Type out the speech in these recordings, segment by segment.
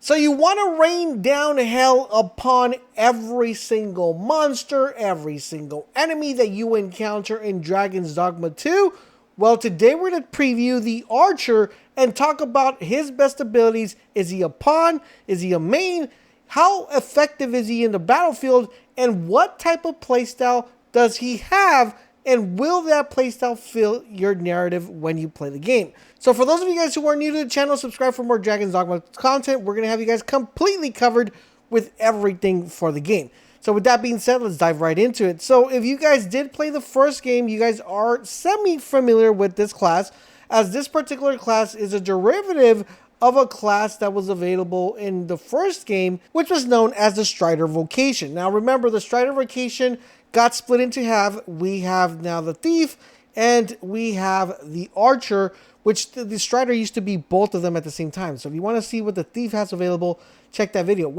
So you want to rain down hell upon every single monster, every single enemy that you encounter in Dragon's Dogma 2? Well, today we're going to preview the Archer and talk about his best abilities. Is he a pawn? Is he a main? How effective is he in the battlefield? And what type of playstyle does he have? And will that playstyle fill your narrative when you play the game? So for those of you guys who are new to the channel, subscribe for more Dragon's Dogma content. We're going to have you guys completely covered with everything for the game. So with that being said, let's dive right into it. So if you guys did play the first game, you guys are semi-familiar with this class, as this particular class is a derivative of a class that was available in the first game, which was known as the Strider Vocation. Now remember, the Strider Vocation got split into half. We have now the Thief and we have the Archer, which the Strider used to be both of them at the same time. So if you want to see what the Thief has available, check that video.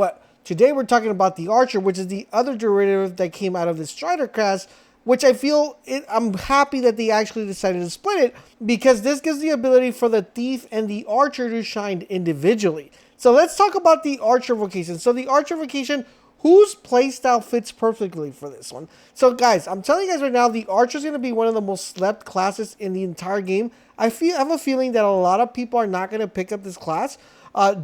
Today we're talking about the Archer, which is the other derivative that came out of the Strider class, which I'm happy that they actually decided to split it, because this gives the ability for the Thief and the Archer to shine individually. So let's talk about the Archer Vocation. So the Archer Vocation, whose playstyle fits perfectly for this one? So guys, I'm telling you guys right now, the Archer is going to be one of the most slept classes in the entire game. I have a feeling that a lot of people are not going to pick up this class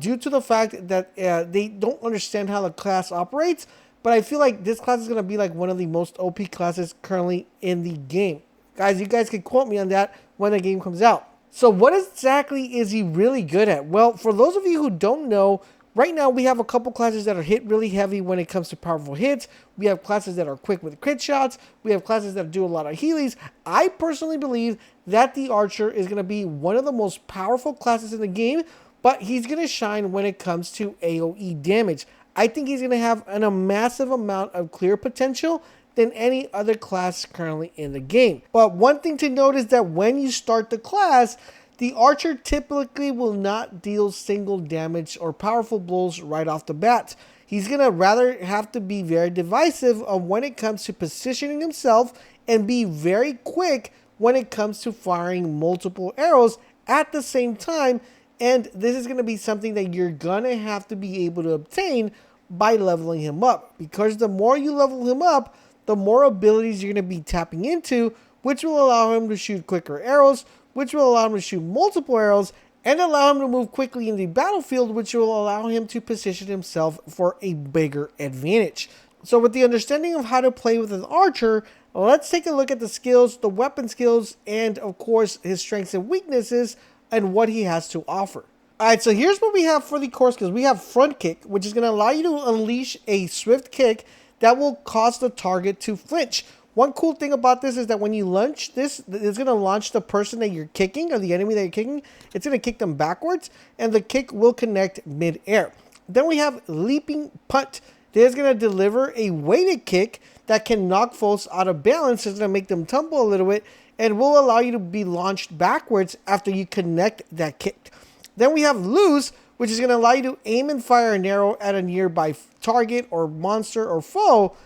due to the fact that they don't understand how the class operates. But I feel like this class is going to be like one of the most OP classes currently in the game. Guys, you guys can quote me on that when the game comes out. So what exactly is he really good at? Well, for those of you who don't know, right now we have a couple classes that are hit really heavy when it comes to powerful hits. We have classes that are quick with crit shots. We have classes that do a lot of healies. I personally believe that the Archer is going to be one of the most powerful classes in the game, but he's going to shine when it comes to AoE damage. I think he's going to have a massive amount of clear potential than any other class currently in the game. But one thing to note is that when you start the class, the Archer typically will not deal single damage or powerful blows right off the bat. He's going to rather have to be very divisive on when it comes to positioning himself and be very quick when it comes to firing multiple arrows at the same time. And this is going to be something that you're going to have to be able to obtain by leveling him up. Because the more you level him up, the more abilities you're going to be tapping into, which will allow him to shoot quicker arrows, which will allow him to shoot multiple arrows, and allow him to move quickly in the battlefield, which will allow him to position himself for a bigger advantage. So with the understanding of how to play with an Archer, let's take a look at the skills, the weapon skills, and of course his strengths and weaknesses, and what he has to offer. Alright, so here's what we have for the core skills. We have front kick, which is going to allow you to unleash a swift kick that will cause the target to flinch. One cool thing about this is that when you launch this, it's going to launch the person that you're kicking, or the enemy that you're kicking. It's going to kick them backwards, and the kick will connect mid-air. Then we have leaping punt. This is going to deliver a weighted kick that can knock foes out of balance. It's going to make them tumble a little bit, and will allow you to be launched backwards after you connect that kick. Then we have loose, which is going to allow you to aim and fire an arrow at a nearby target or monster or foe.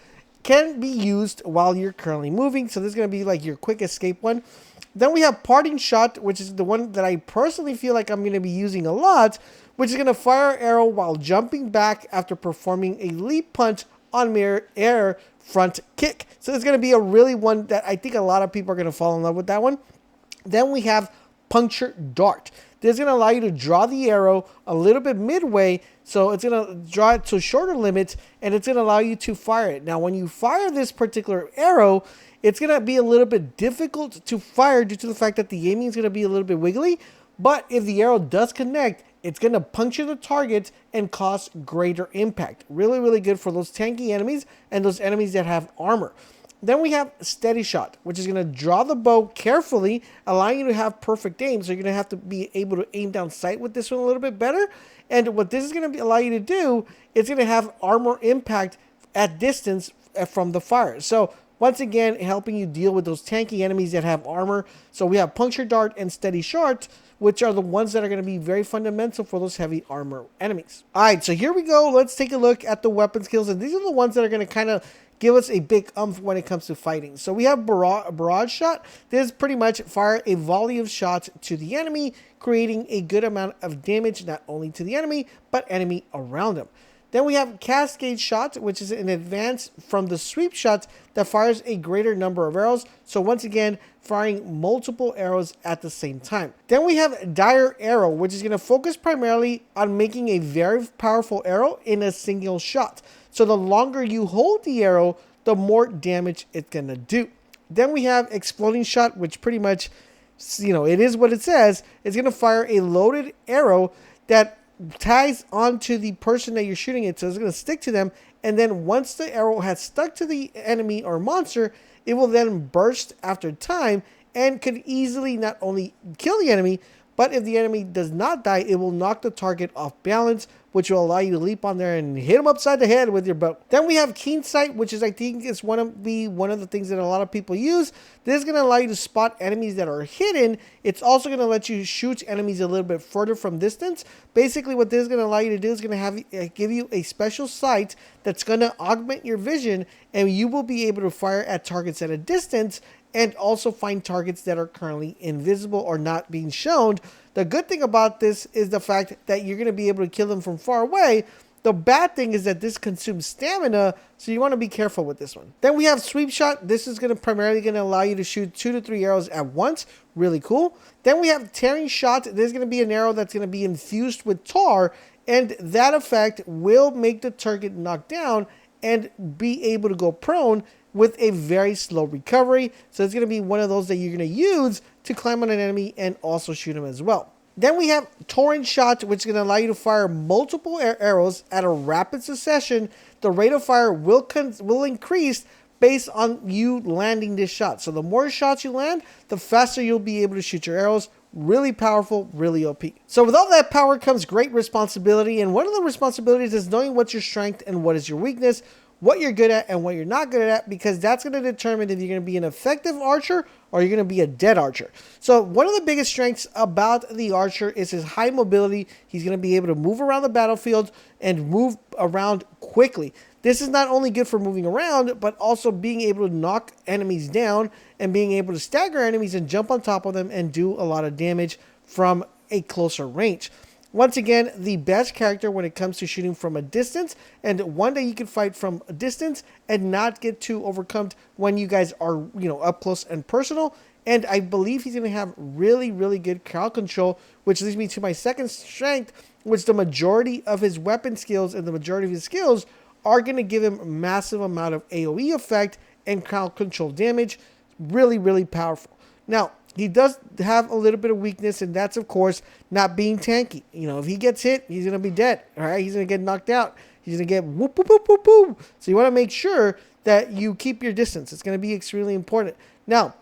Can be used while you're currently moving. So this is going to be like your quick escape one. Then we have parting shot, which is the one that I personally feel like I'm going to be using a lot, which is going to fire an arrow while jumping back after performing a leap punch on mid-air front kick. So it's going to be a really one that I think a lot of people are going to fall in love with that one. Then we have puncture dart. This is going to allow you to draw the arrow a little bit midway, so it's going to draw it to shorter limits, and it's going to allow you to fire it. Now, when you fire this particular arrow, it's going to be a little bit difficult to fire due to the fact that the aiming is going to be a little bit wiggly, but if the arrow does connect, it's going to puncture the target and cause greater impact. Really, really good for those tanky enemies and those enemies that have armor. Then we have steady shot, which is going to draw the bow carefully, allowing you to have perfect aim. So you're going to have to be able to aim down sight with this one a little bit better. And what this is going to allow you to do, it's going to have armor impact at distance from the fire. So once again, helping you deal with those tanky enemies that have armor. So we have puncture dart and steady shot, which are the ones that are going to be very fundamental for those heavy armor enemies. All right, so here we go. Let's take a look at the weapon skills. And these are the ones that are going to kind of give us a big umph when it comes to fighting. So we have barrage shot. This pretty much fire a volley of shots to the enemy, creating a good amount of damage not only to the enemy, but enemy around them. Then we have cascade shot, which is an advance from the sweep shot that fires a greater number of arrows. So once again, firing multiple arrows at the same time. Then we have dire arrow, which is going to focus primarily on making a very powerful arrow in a single shot. So the longer you hold the arrow, the more damage it's going to do. Then we have exploding shot, which pretty much, it is what it says. It's going to fire a loaded arrow that ties onto the person that you're shooting it, so it's going to stick to them, and then once the arrow has stuck to the enemy or monster, it will then burst after time and could easily not only kill the enemy, but if the enemy does not die, it will knock the target off balance, which will allow you to leap on there and hit them upside the head with your bow. Then we have keen sight, which is, I think, is one of the things that a lot of people use. This is going to allow you to spot enemies that are hidden. It's also going to let you shoot enemies a little bit further from distance. Basically, what this is going to allow you to do is going to give you a special sight that's going to augment your vision, and you will be able to fire at targets at a distance and also find targets that are currently invisible or not being shown. The good thing about this is the fact that you're going to be able to kill them from far away. The bad thing is that this consumes stamina, so you want to be careful with this one. Then we have sweep shot. This is primarily going to allow you to shoot 2 to 3 arrows at once. Really cool. Then we have tearing shot. There's going to be an arrow that's going to be infused with tar, and that effect will make the target knock down and be able to go prone with a very slow recovery. So it's going to be one of those that you're going to use to climb on an enemy and also shoot him as well. Then we have torrent shot, which is going to allow you to fire multiple arrows at a rapid succession. The rate of fire will increase based on you landing this shot. So the more shots you land, the faster you'll be able to shoot your arrows. Really powerful, really OP. So with all that power comes great responsibility, and one of the responsibilities is knowing what's your strength and what is your weakness, what you're good at and what you're not good at, because that's going to determine if you're going to be an effective archer or you're going to be a dead archer. So one of the biggest strengths about the archer is his high mobility. He's going to be able to move around the battlefield and move around quickly. This is not only good for moving around, but also being able to knock enemies down and being able to stagger enemies and jump on top of them and do a lot of damage from a closer range. Once again, the best character when it comes to shooting from a distance, and one that you can fight from a distance and not get too overcome when you guys are, up close and personal. And I believe he's going to have really, really good crowd control, which leads me to my second strength, which the majority of his weapon skills and the majority of his skills are going to give him a massive amount of AoE effect and crowd control damage. Really, really powerful. Now, he does have a little bit of weakness, and that's, of course, not being tanky. If he gets hit, he's going to be dead. All right, he's going to get knocked out. He's going to get whoop, whoop, whoop, whoop, whoop. So you want to make sure that you keep your distance. It's going to be extremely important. Now,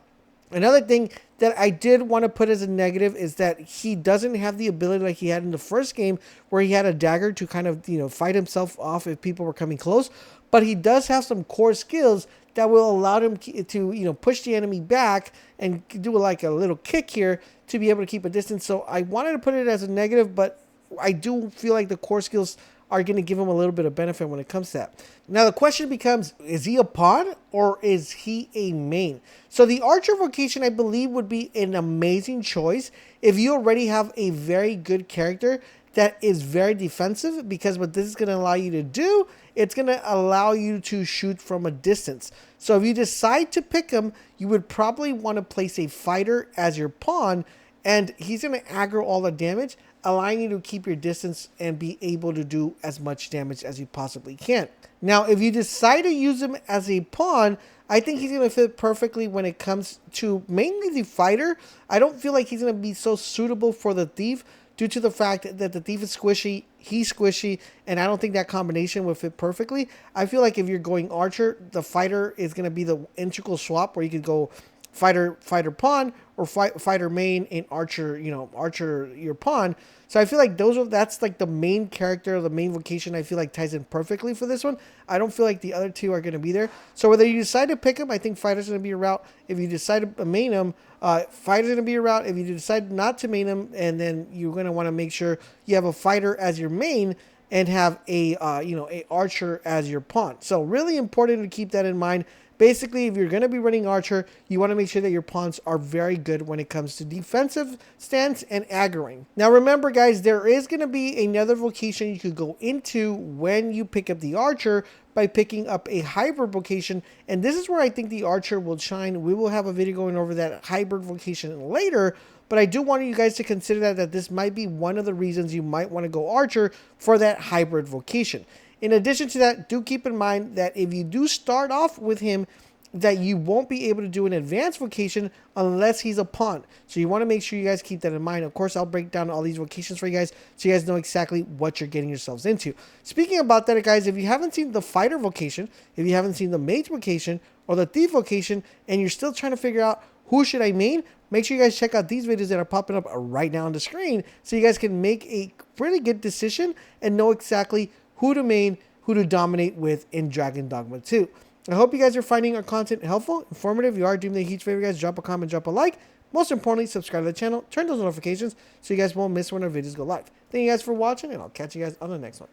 another thing that I did want to put as a negative is that he doesn't have the ability like he had in the first game, where he had a dagger to kind of, fight himself off if people were coming close. But he does have some core skills that will allow him to push the enemy back and do like a little kick here to be able to keep a distance. So I wanted to put it as a negative, but I do feel like the core skills are going to give him a little bit of benefit when it comes to that. Now the question becomes, is he a pawn or is he a main? So the archer vocation, I believe, would be an amazing choice if you already have a very good character that is very defensive, because what this is going to allow you to do, it's going to allow you to shoot from a distance. So if you decide to pick him, you would probably want to place a fighter as your pawn, and he's going to aggro all the damage, allowing you to keep your distance and be able to do as much damage as you possibly can. Now, if you decide to use him as a pawn, I think he's going to fit perfectly when it comes to mainly the fighter. I don't feel like he's going to be so suitable for the thief, due to the fact that the thief is squishy, he's squishy, and I don't think that combination would fit perfectly. I feel like if you're going archer, the fighter is going to be the integral swap, where you could go fighter pawn, or fighter main, and archer archer your pawn. So I feel like that's like the main character, the main vocation. I feel like ties in perfectly for this one. I don't feel like the other two are going to be there. So whether you decide to pick him, I think fighter's going to be a route. If you decide to main him, fighter's going to be a route. If you decide not to main him, and then you're going to want to make sure you have a fighter as your main, and have a a archer as your pawn. So really important to keep that in mind. Basically, if you're going to be running archer, you want to make sure that your pawns are very good when it comes to defensive stance and aggroing. Now remember guys, there is going to be another vocation you could go into when you pick up the archer by picking up a hybrid vocation, and this is where I think the archer will shine. We will have a video going over that hybrid vocation later, but I do want you guys to consider that this might be one of the reasons you might want to go archer for that hybrid vocation. In addition to that, do keep in mind that if you do start off with him, that you won't be able to do an advanced vocation unless he's a pawn. So you want to make sure you guys keep that in mind. Of course, I'll break down all these vocations for you guys so you guys know exactly what you're getting yourselves into. Speaking about that, guys, if you haven't seen the fighter vocation, if you haven't seen the mage vocation or the thief vocation, and you're still trying to figure out who should I main, make sure you guys check out these videos that are popping up right now on the screen so you guys can make a really good decision and know exactly who to main, who to dominate with in Dragon Dogma 2. I hope you guys are finding our content helpful, informative. If you are, do me a huge favor, guys. Drop a comment, drop a like. Most importantly, subscribe to the channel. Turn those notifications so you guys won't miss when our videos go live. Thank you guys for watching, and I'll catch you guys on the next one.